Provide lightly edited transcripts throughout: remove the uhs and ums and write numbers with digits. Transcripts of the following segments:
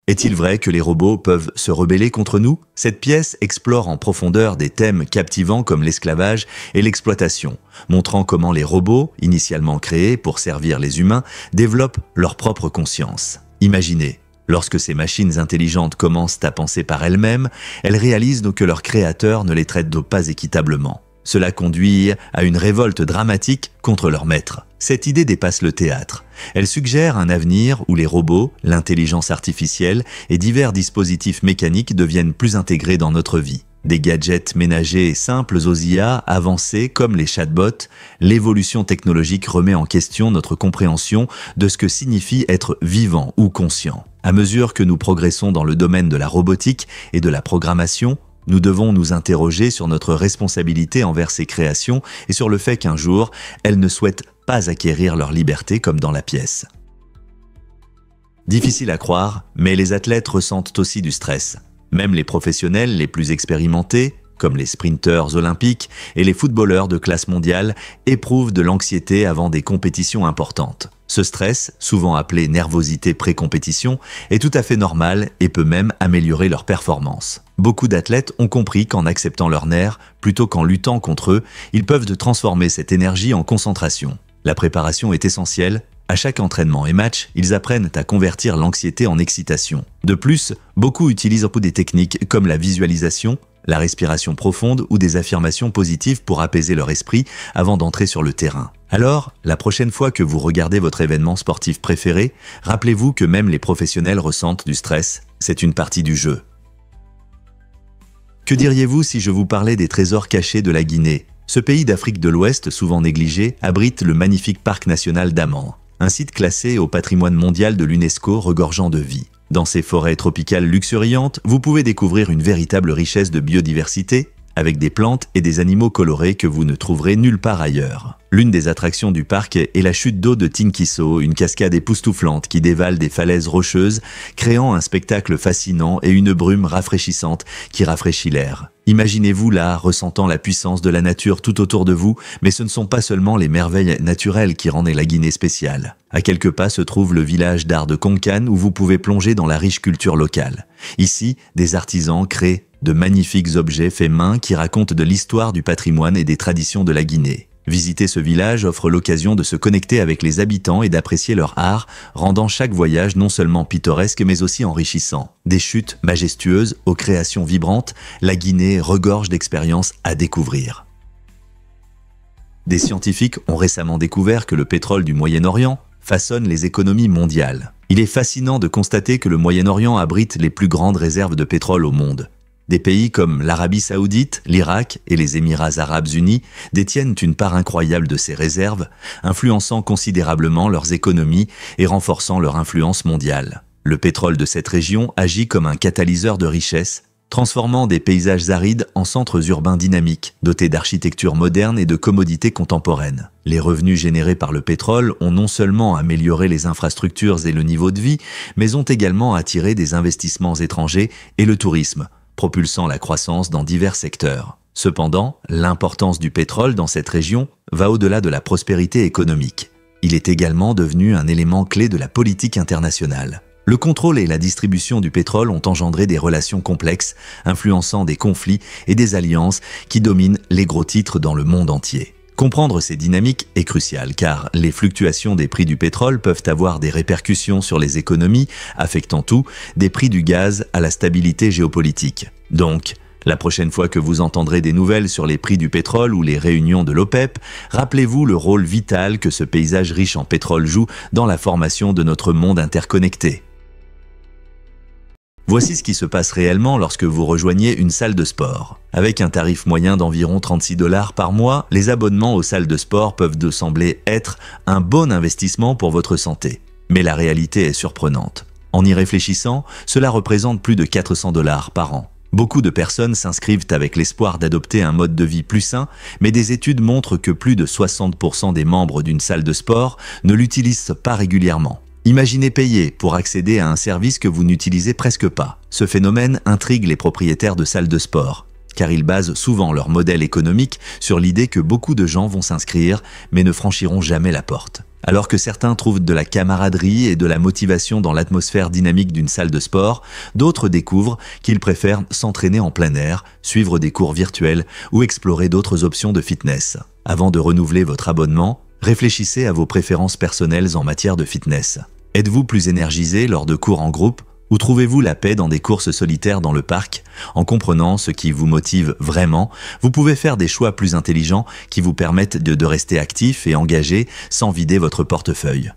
Est-il vrai que les robots peuvent se rebeller contre nous? Cette pièce explore en profondeur des thèmes captivants comme l'esclavage et l'exploitation, montrant comment les robots, initialement créés pour servir les humains, développent leur propre conscience. Imaginez, lorsque ces machines intelligentes commencent à penser par elles-mêmes, elles réalisent que leurs créateurs ne les traitent pas équitablement. Cela conduit à une révolte dramatique contre leur maître. Cette idée dépasse le théâtre. Elle suggère un avenir où les robots, l'intelligence artificielle et divers dispositifs mécaniques deviennent plus intégrés dans notre vie. Des gadgets ménagers simples aux IA avancés comme les chatbots, l'évolution technologique remet en question notre compréhension de ce que signifie être vivant ou conscient. À mesure que nous progressons dans le domaine de la robotique et de la programmation, nous devons nous interroger sur notre responsabilité envers ces créations et sur le fait qu'un jour, elles ne souhaitent pas acquérir leur liberté comme dans la pièce. Difficile à croire, mais les athlètes ressentent aussi du stress. Même les professionnels les plus expérimentés, comme les sprinteurs olympiques et les footballeurs de classe mondiale, éprouvent de l'anxiété avant des compétitions importantes. Ce stress, souvent appelé nervosité pré-compétition, est tout à fait normal et peut même améliorer leur performance. Beaucoup d'athlètes ont compris qu'en acceptant leurs nerfs, plutôt qu'en luttant contre eux, ils peuvent transformer cette énergie en concentration. La préparation est essentielle. À chaque entraînement et match, ils apprennent à convertir l'anxiété en excitation. De plus, beaucoup utilisent des techniques comme la visualisation, la respiration profonde ou des affirmations positives pour apaiser leur esprit avant d'entrer sur le terrain. Alors, la prochaine fois que vous regardez votre événement sportif préféré, rappelez-vous que même les professionnels ressentent du stress, c'est une partie du jeu. Que diriez-vous si je vous parlais des trésors cachés de la Guinée? Ce pays d'Afrique de l'Ouest, souvent négligé, abrite le magnifique parc national d'Aman, un site classé au patrimoine mondial de l'UNESCO regorgeant de vie. Dans ces forêts tropicales luxuriantes, vous pouvez découvrir une véritable richesse de biodiversité, avec des plantes et des animaux colorés que vous ne trouverez nulle part ailleurs. L'une des attractions du parc est la chute d'eau de Tinkiso, une cascade époustouflante qui dévale des falaises rocheuses, créant un spectacle fascinant et une brume rafraîchissante qui rafraîchit l'air. Imaginez-vous là, ressentant la puissance de la nature tout autour de vous, mais ce ne sont pas seulement les merveilles naturelles qui rendent la Guinée spéciale. À quelques pas se trouve le village d'art de Konkan où vous pouvez plonger dans la riche culture locale. Ici, des artisans créent de magnifiques objets faits main qui racontent de l'histoire du patrimoine et des traditions de la Guinée. Visiter ce village offre l'occasion de se connecter avec les habitants et d'apprécier leur art, rendant chaque voyage non seulement pittoresque mais aussi enrichissant. Des chutes majestueuses aux créations vibrantes, la Guinée regorge d'expériences à découvrir. Des scientifiques ont récemment découvert que le pétrole du Moyen-Orient façonne les économies mondiales. Il est fascinant de constater que le Moyen-Orient abrite les plus grandes réserves de pétrole au monde. Des pays comme l'Arabie Saoudite, l'Irak et les Émirats Arabes Unis détiennent une part incroyable de ces réserves, influençant considérablement leurs économies et renforçant leur influence mondiale. Le pétrole de cette région agit comme un catalyseur de richesse, transformant des paysages arides en centres urbains dynamiques, dotés d'architecture moderne et de commodités contemporaines. Les revenus générés par le pétrole ont non seulement amélioré les infrastructures et le niveau de vie, mais ont également attiré des investissements étrangers et le tourisme, propulsant la croissance dans divers secteurs. Cependant, l'importance du pétrole dans cette région va au-delà de la prospérité économique. Il est également devenu un élément clé de la politique internationale. Le contrôle et la distribution du pétrole ont engendré des relations complexes, influençant des conflits et des alliances qui dominent les gros titres dans le monde entier. Comprendre ces dynamiques est crucial car les fluctuations des prix du pétrole peuvent avoir des répercussions sur les économies, affectant tout, des prix du gaz à la stabilité géopolitique. Donc, la prochaine fois que vous entendrez des nouvelles sur les prix du pétrole ou les réunions de l'OPEP, rappelez-vous le rôle vital que ce paysage riche en pétrole joue dans la formation de notre monde interconnecté. Voici ce qui se passe réellement lorsque vous rejoignez une salle de sport. Avec un tarif moyen d'environ 36 $ par mois, les abonnements aux salles de sport peuvent sembler être un bon investissement pour votre santé. Mais la réalité est surprenante. En y réfléchissant, cela représente plus de 400 $ par an. Beaucoup de personnes s'inscrivent avec l'espoir d'adopter un mode de vie plus sain, mais des études montrent que plus de 60% des membres d'une salle de sport ne l'utilisent pas régulièrement. Imaginez payer pour accéder à un service que vous n'utilisez presque pas. Ce phénomène intrigue les propriétaires de salles de sport, car ils basent souvent leur modèle économique sur l'idée que beaucoup de gens vont s'inscrire, mais ne franchiront jamais la porte. Alors que certains trouvent de la camaraderie et de la motivation dans l'atmosphère dynamique d'une salle de sport, d'autres découvrent qu'ils préfèrent s'entraîner en plein air, suivre des cours virtuels ou explorer d'autres options de fitness. Avant de renouveler votre abonnement, réfléchissez à vos préférences personnelles en matière de fitness. Êtes-vous plus énergisé lors de cours en groupe ou trouvez-vous la paix dans des courses solitaires dans le parc? En comprenant ce qui vous motive vraiment, vous pouvez faire des choix plus intelligents qui vous permettent de rester actif et engagé sans vider votre portefeuille.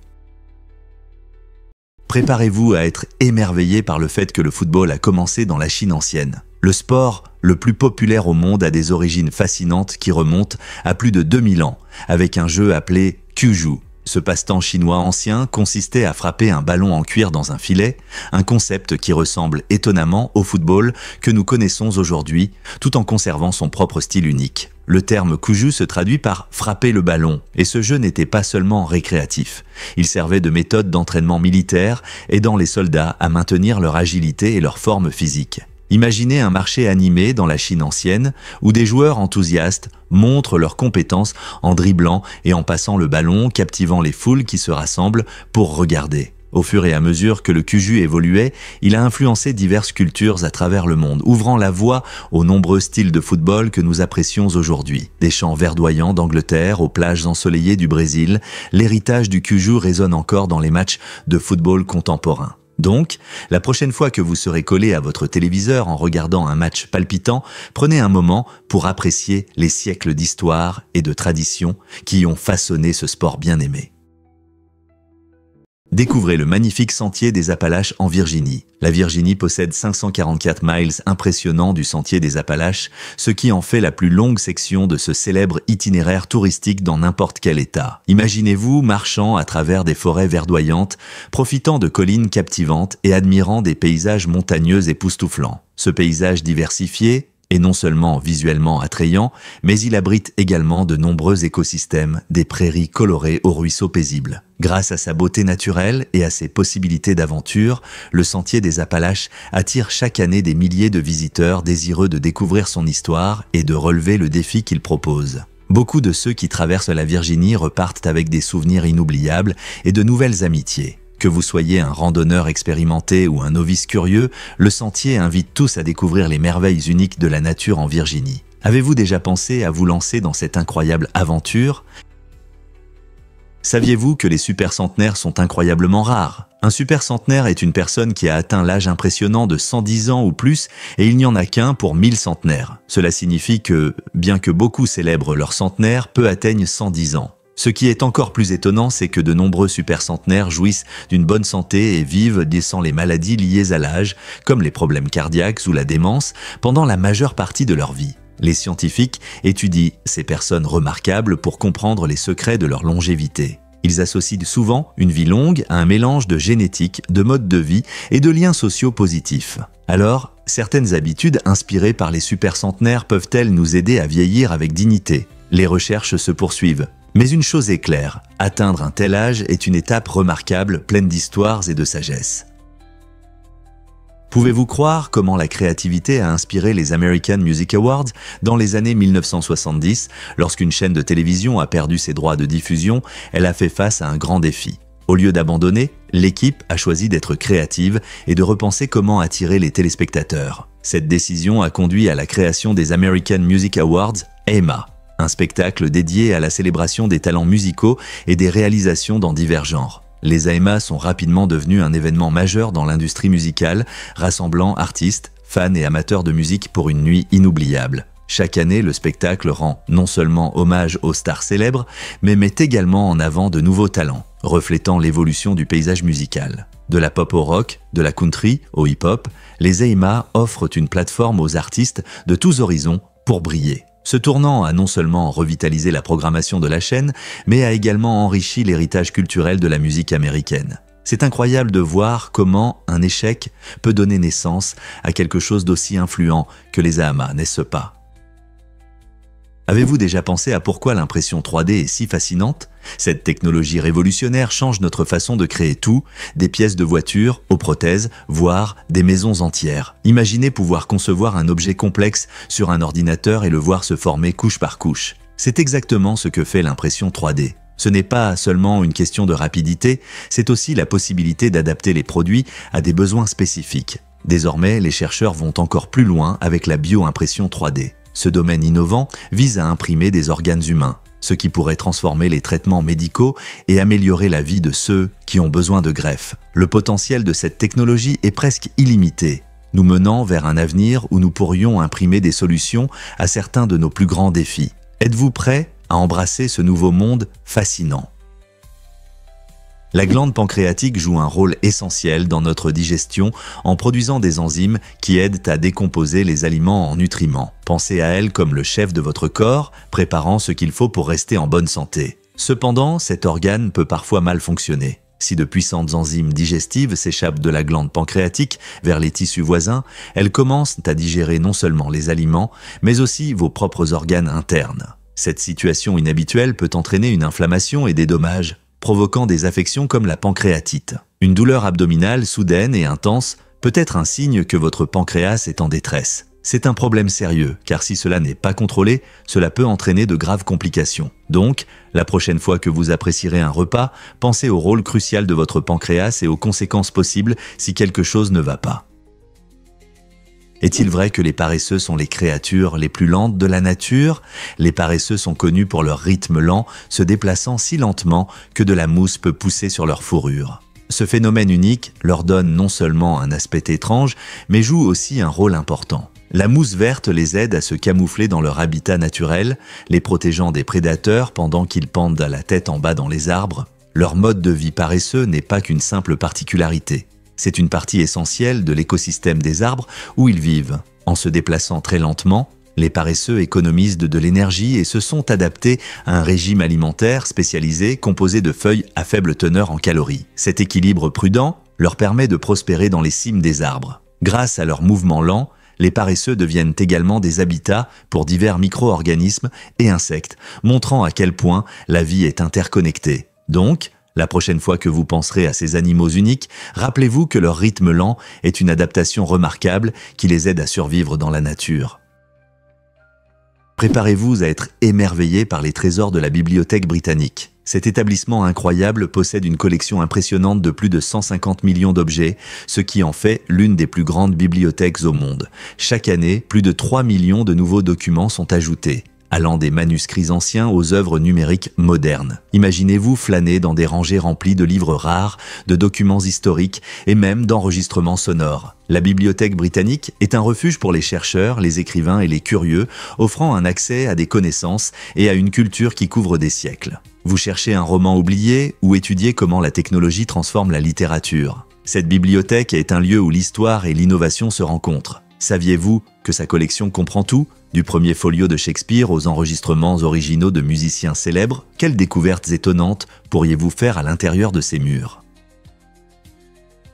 Préparez-vous à être émerveillé par le fait que le football a commencé dans la Chine ancienne. Le sport le plus populaire au monde a des origines fascinantes qui remontent à plus de 2000 ans, avec un jeu appelé Cuju. Ce passe-temps chinois ancien consistait à frapper un ballon en cuir dans un filet, un concept qui ressemble étonnamment au football que nous connaissons aujourd'hui, tout en conservant son propre style unique. Le terme Cuju se traduit par « frapper le ballon » et ce jeu n'était pas seulement récréatif. Il servait de méthode d'entraînement militaire, aidant les soldats à maintenir leur agilité et leur forme physique. Imaginez un marché animé dans la Chine ancienne où des joueurs enthousiastes montrent leurs compétences en dribblant et en passant le ballon, captivant les foules qui se rassemblent pour regarder. Au fur et à mesure que le Cuju évoluait, il a influencé diverses cultures à travers le monde, ouvrant la voie aux nombreux styles de football que nous apprécions aujourd'hui. Des champs verdoyants d'Angleterre aux plages ensoleillées du Brésil, l'héritage du Cuju résonne encore dans les matchs de football contemporains. Donc, la prochaine fois que vous serez collé à votre téléviseur en regardant un match palpitant, prenez un moment pour apprécier les siècles d'histoire et de tradition qui ont façonné ce sport bien aimé. Découvrez le magnifique sentier des Appalaches en Virginie. La Virginie possède 544 miles impressionnants du sentier des Appalaches, ce qui en fait la plus longue section de ce célèbre itinéraire touristique dans n'importe quel état. Imaginez-vous marchant à travers des forêts verdoyantes, profitant de collines captivantes et admirant des paysages montagneux époustouflants. Ce paysage diversifié est non seulement visuellement attrayant, mais il abrite également de nombreux écosystèmes, des prairies colorées aux ruisseaux paisibles. Grâce à sa beauté naturelle et à ses possibilités d'aventure, le sentier des Appalaches attire chaque année des milliers de visiteurs désireux de découvrir son histoire et de relever le défi qu'il propose. Beaucoup de ceux qui traversent la Virginie repartent avec des souvenirs inoubliables et de nouvelles amitiés. Que vous soyez un randonneur expérimenté ou un novice curieux, le sentier invite tous à découvrir les merveilles uniques de la nature en Virginie. Avez-vous déjà pensé à vous lancer dans cette incroyable aventure? Saviez-vous que les supercentenaires sont incroyablement rares? Un supercentenaire est une personne qui a atteint l'âge impressionnant de 110 ans ou plus et il n'y en a qu'un pour 1000 centenaires. Cela signifie que, bien que beaucoup célèbrent leur centenaire, peu atteignent 110 ans. Ce qui est encore plus étonnant, c'est que de nombreux supercentenaires jouissent d'une bonne santé et vivent sans les maladies liées à l'âge, comme les problèmes cardiaques ou la démence, pendant la majeure partie de leur vie. Les scientifiques étudient ces personnes remarquables pour comprendre les secrets de leur longévité. Ils associent souvent une vie longue à un mélange de génétique, de mode de vie et de liens sociaux positifs. Alors, certaines habitudes inspirées par les supercentenaires peuvent-elles nous aider à vieillir avec dignité? Les recherches se poursuivent. Mais une chose est claire, atteindre un tel âge est une étape remarquable, pleine d'histoires et de sagesse. Pouvez-vous croire comment la créativité a inspiré les American Music Awards dans les années 1970, lorsqu'une chaîne de télévision a perdu ses droits de diffusion, elle a fait face à un grand défi. Au lieu d'abandonner, l'équipe a choisi d'être créative et de repenser comment attirer les téléspectateurs. Cette décision a conduit à la création des American Music Awards, AMA. Un spectacle dédié à la célébration des talents musicaux et des réalisations dans divers genres. Les AMA sont rapidement devenus un événement majeur dans l'industrie musicale, rassemblant artistes, fans et amateurs de musique pour une nuit inoubliable. Chaque année, le spectacle rend non seulement hommage aux stars célèbres, mais met également en avant de nouveaux talents, reflétant l'évolution du paysage musical. De la pop au rock, de la country au hip-hop, les AMA offrent une plateforme aux artistes de tous horizons pour briller. Ce tournant a non seulement revitalisé la programmation de la chaîne, mais a également enrichi l'héritage culturel de la musique américaine. C'est incroyable de voir comment un échec peut donner naissance à quelque chose d'aussi influent que les AMA, n'est-ce pas? Avez-vous déjà pensé à pourquoi l'impression 3D est si fascinante? Cette technologie révolutionnaire change notre façon de créer tout, des pièces de voitures aux prothèses, voire des maisons entières. Imaginez pouvoir concevoir un objet complexe sur un ordinateur et le voir se former couche par couche. C'est exactement ce que fait l'impression 3D. Ce n'est pas seulement une question de rapidité, c'est aussi la possibilité d'adapter les produits à des besoins spécifiques. Désormais, les chercheurs vont encore plus loin avec la bioimpression 3D. Ce domaine innovant vise à imprimer des organes humains, ce qui pourrait transformer les traitements médicaux et améliorer la vie de ceux qui ont besoin de greffe. Le potentiel de cette technologie est presque illimité, nous menant vers un avenir où nous pourrions imprimer des solutions à certains de nos plus grands défis. Êtes-vous prêt à embrasser ce nouveau monde fascinant? La glande pancréatique joue un rôle essentiel dans notre digestion en produisant des enzymes qui aident à décomposer les aliments en nutriments. Pensez à elle comme le chef de votre corps, préparant ce qu'il faut pour rester en bonne santé. Cependant, cet organe peut parfois mal fonctionner. Si de puissantes enzymes digestives s'échappent de la glande pancréatique vers les tissus voisins, elles commencent à digérer non seulement les aliments, mais aussi vos propres organes internes. Cette situation inhabituelle peut entraîner une inflammation et des dommages, provoquant des affections comme la pancréatite. Une douleur abdominale soudaine et intense peut être un signe que votre pancréas est en détresse. C'est un problème sérieux, car si cela n'est pas contrôlé, cela peut entraîner de graves complications. Donc, la prochaine fois que vous apprécierez un repas, pensez au rôle crucial de votre pancréas et aux conséquences possibles si quelque chose ne va pas. Est-il vrai que les paresseux sont les créatures les plus lentes de la nature? Les paresseux sont connus pour leur rythme lent, se déplaçant si lentement que de la mousse peut pousser sur leur fourrure. Ce phénomène unique leur donne non seulement un aspect étrange, mais joue aussi un rôle important. La mousse verte les aide à se camoufler dans leur habitat naturel, les protégeant des prédateurs pendant qu'ils pendent à la tête en bas dans les arbres. Leur mode de vie paresseux n'est pas qu'une simple particularité. C'est une partie essentielle de l'écosystème des arbres où ils vivent. En se déplaçant très lentement, les paresseux économisent de l'énergie et se sont adaptés à un régime alimentaire spécialisé composé de feuilles à faible teneur en calories. Cet équilibre prudent leur permet de prospérer dans les cimes des arbres. Grâce à leur mouvement lent, les paresseux deviennent également des habitats pour divers micro-organismes et insectes, montrant à quel point la vie est interconnectée. Donc, la prochaine fois que vous penserez à ces animaux uniques, rappelez-vous que leur rythme lent est une adaptation remarquable qui les aide à survivre dans la nature. Préparez-vous à être émerveillé par les trésors de la Bibliothèque britannique. Cet établissement incroyable possède une collection impressionnante de plus de 150 millions d'objets, ce qui en fait l'une des plus grandes bibliothèques au monde. Chaque année, plus de 3 millions de nouveaux documents sont ajoutés, allant des manuscrits anciens aux œuvres numériques modernes. Imaginez-vous flâner dans des rangées remplies de livres rares, de documents historiques et même d'enregistrements sonores. La Bibliothèque britannique est un refuge pour les chercheurs, les écrivains et les curieux, offrant un accès à des connaissances et à une culture qui couvre des siècles. Vous cherchez un roman oublié ou étudiez comment la technologie transforme la littérature. Cette bibliothèque est un lieu où l'histoire et l'innovation se rencontrent. Saviez-vous que sa collection comprend tout? Du premier folio de Shakespeare aux enregistrements originaux de musiciens célèbres, quelles découvertes étonnantes pourriez-vous faire à l'intérieur de ces murs?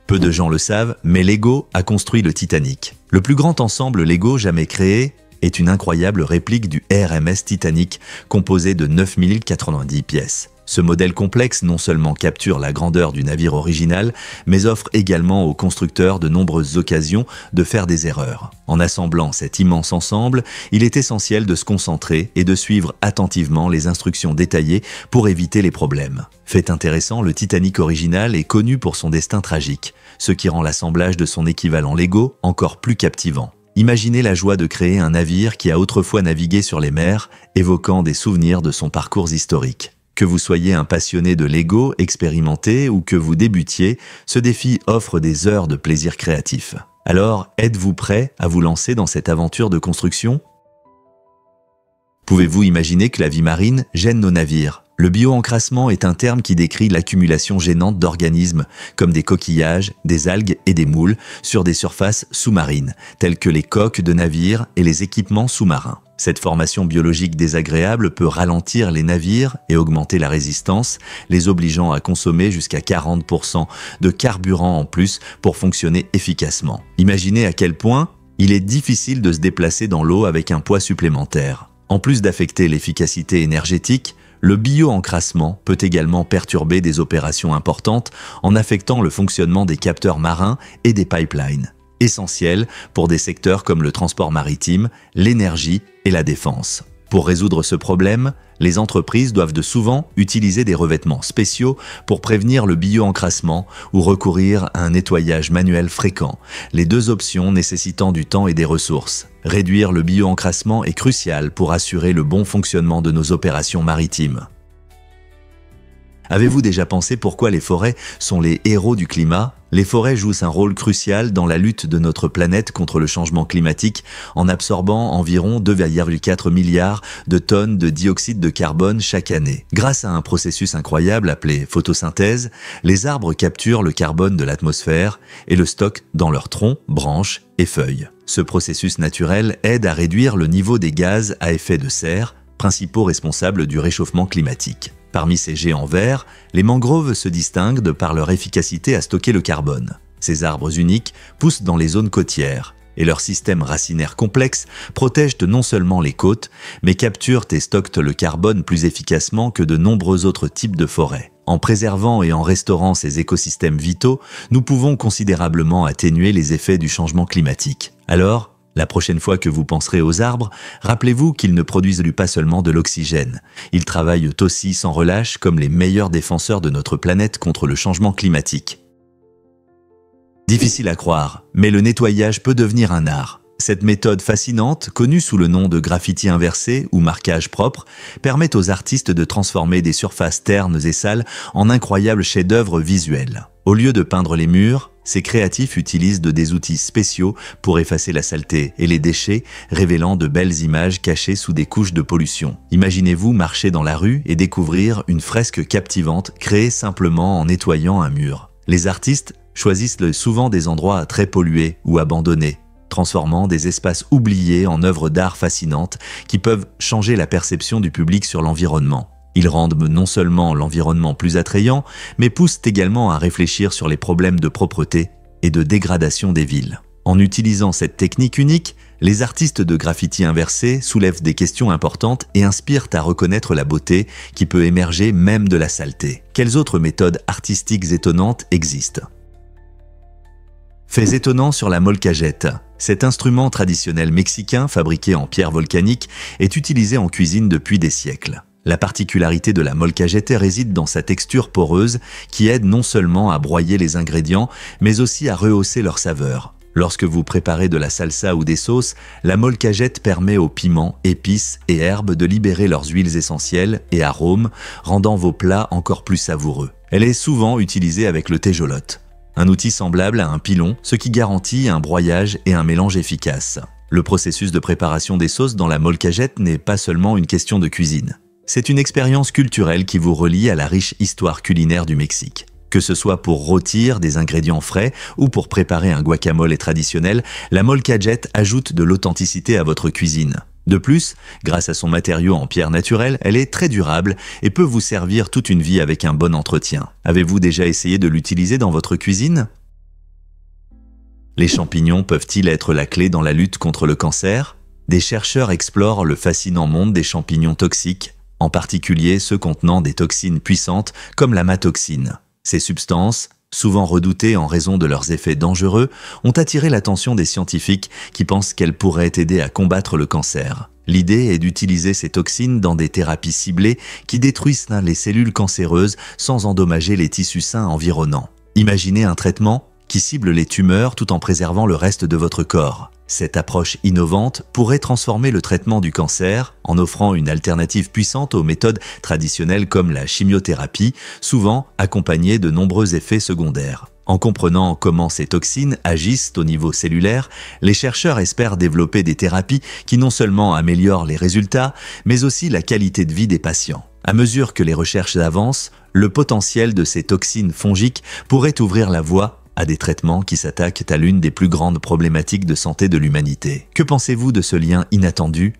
Peu de gens le savent, mais Lego a construit le Titanic. Le plus grand ensemble Lego jamais créé est une incroyable réplique du RMS Titanic composé de 9090 pièces. Ce modèle complexe non seulement capture la grandeur du navire original, mais offre également aux constructeurs de nombreuses occasions de faire des erreurs. En assemblant cet immense ensemble, il est essentiel de se concentrer et de suivre attentivement les instructions détaillées pour éviter les problèmes. Fait intéressant, le Titanic original est connu pour son destin tragique, ce qui rend l'assemblage de son équivalent Lego encore plus captivant. Imaginez la joie de créer un navire qui a autrefois navigué sur les mers, évoquant des souvenirs de son parcours historique. Que vous soyez un passionné de Lego, expérimenté ou que vous débutiez, ce défi offre des heures de plaisir créatif. Alors, êtes-vous prêt à vous lancer dans cette aventure de construction? Pouvez-vous imaginer que la vie marine gêne nos navires? Le bio-encrassement est un terme qui décrit l'accumulation gênante d'organismes, comme des coquillages, des algues et des moules, sur des surfaces sous-marines, telles que les coques de navires et les équipements sous-marins. Cette formation biologique désagréable peut ralentir les navires et augmenter la résistance, les obligeant à consommer jusqu'à 40% de carburant en plus pour fonctionner efficacement. Imaginez à quel point il est difficile de se déplacer dans l'eau avec un poids supplémentaire. En plus d'affecter l'efficacité énergétique, le bio-encrassement peut également perturber des opérations importantes en affectant le fonctionnement des capteurs marins et des pipelines, essentiels pour des secteurs comme le transport maritime, l'énergie et la défense. Pour résoudre ce problème, Les entreprises doivent souvent utiliser des revêtements spéciaux pour prévenir le bioencrassement ou recourir à un nettoyage manuel fréquent, les deux options nécessitant du temps et des ressources. Réduire le bioencrassement est crucial pour assurer le bon fonctionnement de nos opérations maritimes. Avez-vous déjà pensé pourquoi les forêts sont les héros du climat? Les forêts jouent un rôle crucial dans la lutte de notre planète contre le changement climatique en absorbant environ 2,4 milliards de tonnes de dioxyde de carbone chaque année. Grâce à un processus incroyable appelé photosynthèse, les arbres capturent le carbone de l'atmosphère et le stockent dans leurs troncs, branches et feuilles. Ce processus naturel aide à réduire le niveau des gaz à effet de serre, principaux responsables du réchauffement climatique. Parmi ces géants verts, les mangroves se distinguent de par leur efficacité à stocker le carbone. Ces arbres uniques poussent dans les zones côtières et leur système racinaire complexe protège non seulement les côtes, mais capturent et stockent le carbone plus efficacement que de nombreux autres types de forêts. En préservant et en restaurant ces écosystèmes vitaux, nous pouvons considérablement atténuer les effets du changement climatique. Alors, la prochaine fois que vous penserez aux arbres, rappelez-vous qu'ils ne produisent pas seulement de l'oxygène. Ils travaillent aussi sans relâche comme les meilleurs défenseurs de notre planète contre le changement climatique. Difficile à croire, mais le nettoyage peut devenir un art. Cette méthode fascinante, connue sous le nom de graffiti inversé ou marquage propre, permet aux artistes de transformer des surfaces ternes et sales en incroyables chefs-d'œuvre visuels. Au lieu de peindre les murs, ces créatifs utilisent des outils spéciaux pour effacer la saleté et les déchets, révélant de belles images cachées sous des couches de pollution. Imaginez-vous marcher dans la rue et découvrir une fresque captivante créée simplement en nettoyant un mur. Les artistes choisissent souvent des endroits très pollués ou abandonnés, transformant des espaces oubliés en œuvres d'art fascinantes qui peuvent changer la perception du public sur l'environnement. Ils rendent non seulement l'environnement plus attrayant, mais poussent également à réfléchir sur les problèmes de propreté et de dégradation des villes. En utilisant cette technique unique, les artistes de graffiti inversé soulèvent des questions importantes et inspirent à reconnaître la beauté qui peut émerger même de la saleté. Quelles autres méthodes artistiques étonnantes existent? Faits étonnants sur la molcajete. Cet instrument traditionnel mexicain fabriqué en pierre volcanique est utilisé en cuisine depuis des siècles. La particularité de la molcajete réside dans sa texture poreuse qui aide non seulement à broyer les ingrédients, mais aussi à rehausser leur saveur. Lorsque vous préparez de la salsa ou des sauces, la molcajete permet aux piments, épices et herbes de libérer leurs huiles essentielles et arômes, rendant vos plats encore plus savoureux. Elle est souvent utilisée avec le tejolote, un outil semblable à un pilon, ce qui garantit un broyage et un mélange efficace. Le processus de préparation des sauces dans la molcajete n'est pas seulement une question de cuisine. C'est une expérience culturelle qui vous relie à la riche histoire culinaire du Mexique. Que ce soit pour rôtir des ingrédients frais ou pour préparer un guacamole traditionnel, la molcajete ajoute de l'authenticité à votre cuisine. De plus, grâce à son matériau en pierre naturelle, elle est très durable et peut vous servir toute une vie avec un bon entretien. Avez-vous déjà essayé de l'utiliser dans votre cuisine? Les champignons peuvent-ils être la clé dans la lutte contre le cancer? Des chercheurs explorent le fascinant monde des champignons toxiques, en particulier ceux contenant des toxines puissantes comme la matoxine. Ces substances, souvent redoutées en raison de leurs effets dangereux, ont attiré l'attention des scientifiques qui pensent qu'elles pourraient aider à combattre le cancer. L'idée est d'utiliser ces toxines dans des thérapies ciblées qui détruisent les cellules cancéreuses sans endommager les tissus sains environnants. Imaginez un traitement qui cible les tumeurs tout en préservant le reste de votre corps. Cette approche innovante pourrait transformer le traitement du cancer en offrant une alternative puissante aux méthodes traditionnelles comme la chimiothérapie, souvent accompagnée de nombreux effets secondaires. En comprenant comment ces toxines agissent au niveau cellulaire, les chercheurs espèrent développer des thérapies qui non seulement améliorent les résultats, mais aussi la qualité de vie des patients. À mesure que les recherches avancent, le potentiel de ces toxines fongiques pourrait ouvrir la voie à des traitements qui s'attaquent à l'une des plus grandes problématiques de santé de l'humanité. Que pensez-vous de ce lien inattendu?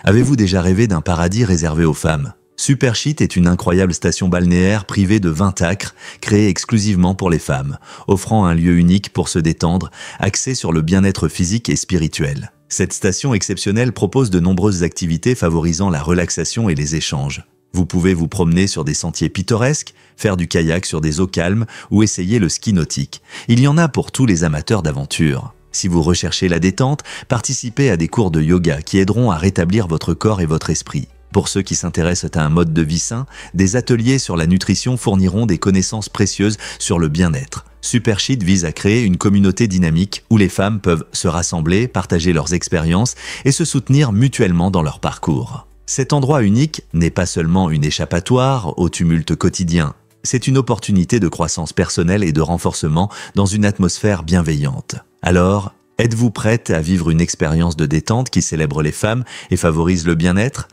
Avez-vous déjà rêvé d'un paradis réservé aux femmes? Supercheat est une incroyable station balnéaire privée de 20 acres, créée exclusivement pour les femmes, offrant un lieu unique pour se détendre, axé sur le bien-être physique et spirituel. Cette station exceptionnelle propose de nombreuses activités favorisant la relaxation et les échanges. Vous pouvez vous promener sur des sentiers pittoresques, faire du kayak sur des eaux calmes ou essayer le ski nautique. Il y en a pour tous les amateurs d'aventure. Si vous recherchez la détente, participez à des cours de yoga qui aideront à rétablir votre corps et votre esprit. Pour ceux qui s'intéressent à un mode de vie sain, des ateliers sur la nutrition fourniront des connaissances précieuses sur le bien-être. Supercheat vise à créer une communauté dynamique où les femmes peuvent se rassembler, partager leurs expériences et se soutenir mutuellement dans leur parcours. Cet endroit unique n'est pas seulement une échappatoire au tumulte quotidien, c'est une opportunité de croissance personnelle et de renforcement dans une atmosphère bienveillante. Alors, êtes-vous prête à vivre une expérience de détente qui célèbre les femmes et favorise le bien-être ?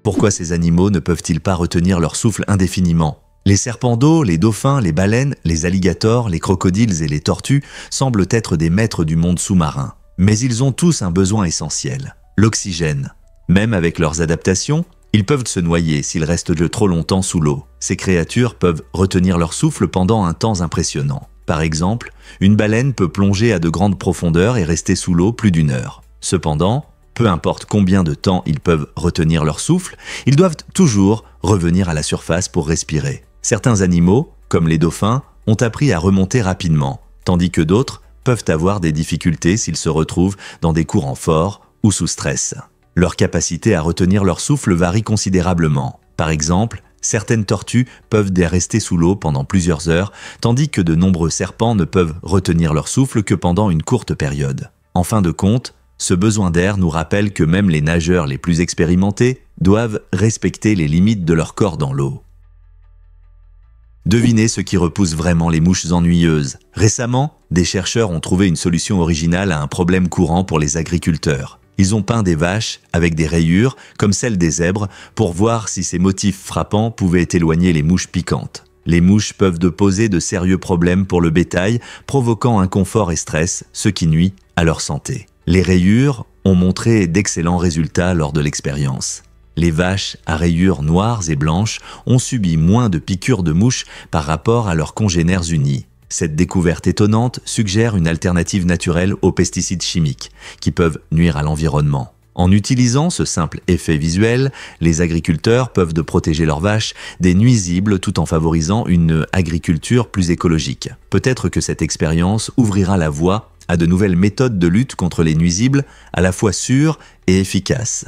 Pourquoi ces animaux ne peuvent-ils pas retenir leur souffle indéfiniment ? Les serpents d'eau, les dauphins, les baleines, les alligators, les crocodiles et les tortues semblent être des maîtres du monde sous-marin. Mais ils ont tous un besoin essentiel, l'oxygène. Même avec leurs adaptations, ils peuvent se noyer s'ils restent trop longtemps sous l'eau. Ces créatures peuvent retenir leur souffle pendant un temps impressionnant. Par exemple, une baleine peut plonger à de grandes profondeurs et rester sous l'eau plus d'1 heure. Cependant, peu importe combien de temps ils peuvent retenir leur souffle, ils doivent toujours revenir à la surface pour respirer. Certains animaux, comme les dauphins, ont appris à remonter rapidement, tandis que d'autres peuvent avoir des difficultés s'ils se retrouvent dans des courants forts ou sous stress. Leur capacité à retenir leur souffle varie considérablement. Par exemple, certaines tortues peuvent rester sous l'eau pendant plusieurs heures, tandis que de nombreux serpents ne peuvent retenir leur souffle que pendant une courte période. En fin de compte, ce besoin d'air nous rappelle que même les nageurs les plus expérimentés doivent respecter les limites de leur corps dans l'eau. Devinez ce qui repousse vraiment les mouches ennuyeuses. Récemment, des chercheurs ont trouvé une solution originale à un problème courant pour les agriculteurs. Ils ont peint des vaches avec des rayures, comme celles des zèbres, pour voir si ces motifs frappants pouvaient éloigner les mouches piquantes. Les mouches peuvent poser de sérieux problèmes pour le bétail, provoquant inconfort et stress, ce qui nuit à leur santé. Les rayures ont montré d'excellents résultats lors de l'expérience. Les vaches à rayures noires et blanches ont subi moins de piqûres de mouches par rapport à leurs congénères unis. Cette découverte étonnante suggère une alternative naturelle aux pesticides chimiques, qui peuvent nuire à l'environnement. En utilisant ce simple effet visuel, les agriculteurs peuvent protéger leurs vaches des nuisibles tout en favorisant une agriculture plus écologique. Peut-être que cette expérience ouvrira la voie à de nouvelles méthodes de lutte contre les nuisibles, à la fois sûres et efficaces.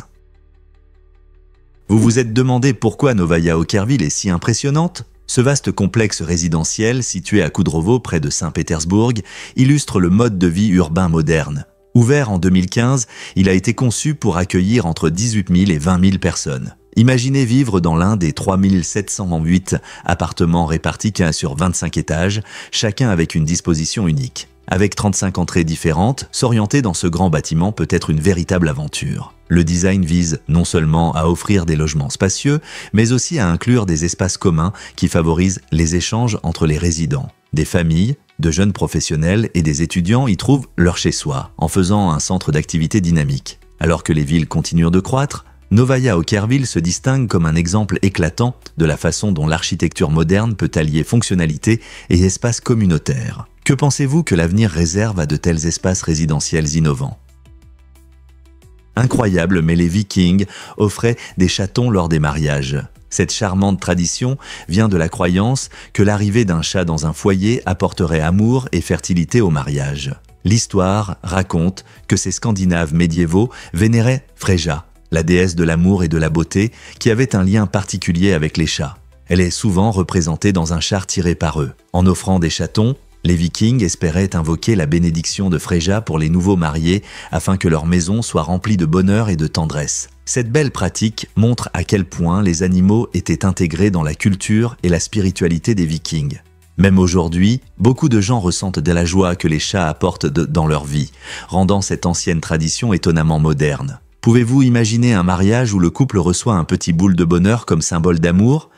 Vous vous êtes demandé pourquoi Novaya Okerville est si impressionnante ? Ce vaste complexe résidentiel, situé à Koudrovo, près de Saint-Pétersbourg, illustre le mode de vie urbain moderne. Ouvert en 2015, il a été conçu pour accueillir entre 18 000 et 20 000 personnes. Imaginez vivre dans l'un des 3 708 appartements répartis sur 25 étages, chacun avec une disposition unique. Avec 35 entrées différentes, s'orienter dans ce grand bâtiment peut être une véritable aventure. Le design vise non seulement à offrir des logements spacieux, mais aussi à inclure des espaces communs qui favorisent les échanges entre les résidents. Des familles, de jeunes professionnels et des étudiants y trouvent leur chez-soi, en faisant un centre d'activité dynamique. Alors que les villes continuent de croître, Novaya Okerville se distingue comme un exemple éclatant de la façon dont l'architecture moderne peut allier fonctionnalité et espace communautaire. Que pensez-vous que l'avenir réserve à de tels espaces résidentiels innovants ? Incroyable, mais les Vikings offraient des chatons lors des mariages. Cette charmante tradition vient de la croyance que l'arrivée d'un chat dans un foyer apporterait amour et fertilité au mariage. L'histoire raconte que ces Scandinaves médiévaux vénéraient Freyja, la déesse de l'amour et de la beauté, qui avait un lien particulier avec les chats. Elle est souvent représentée dans un char tiré par eux. En offrant des chatons, les Vikings espéraient invoquer la bénédiction de Freyja pour les nouveaux mariés afin que leur maison soit remplie de bonheur et de tendresse. Cette belle pratique montre à quel point les animaux étaient intégrés dans la culture et la spiritualité des Vikings. Même aujourd'hui, beaucoup de gens ressentent de la joie que les chats apportent dans leur vie, rendant cette ancienne tradition étonnamment moderne. Pouvez-vous imaginer un mariage où le couple reçoit un petit boule de bonheur comme symbole d'amour ?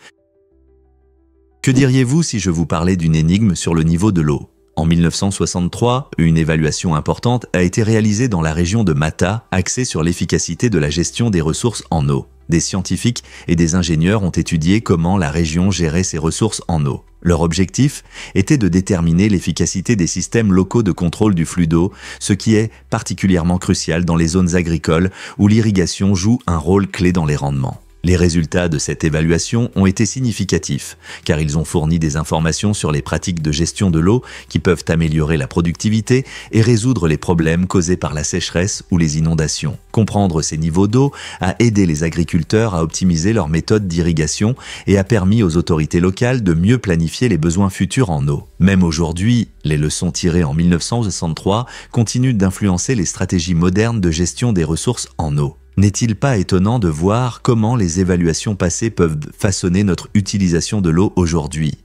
Que diriez-vous si je vous parlais d'une énigme sur le niveau de l'eau ? En 1963, une évaluation importante a été réalisée dans la région de Mata, axée sur l'efficacité de la gestion des ressources en eau. Des scientifiques et des ingénieurs ont étudié comment la région gérait ses ressources en eau. Leur objectif était de déterminer l'efficacité des systèmes locaux de contrôle du flux d'eau, ce qui est particulièrement crucial dans les zones agricoles où l'irrigation joue un rôle clé dans les rendements. Les résultats de cette évaluation ont été significatifs, car ils ont fourni des informations sur les pratiques de gestion de l'eau qui peuvent améliorer la productivité et résoudre les problèmes causés par la sécheresse ou les inondations. Comprendre ces niveaux d'eau a aidé les agriculteurs à optimiser leurs méthodes d'irrigation et a permis aux autorités locales de mieux planifier les besoins futurs en eau. Même aujourd'hui, les leçons tirées en 1963 continuent d'influencer les stratégies modernes de gestion des ressources en eau. N'est-il pas étonnant de voir comment les évaluations passées peuvent façonner notre utilisation de l'eau aujourd'hui ?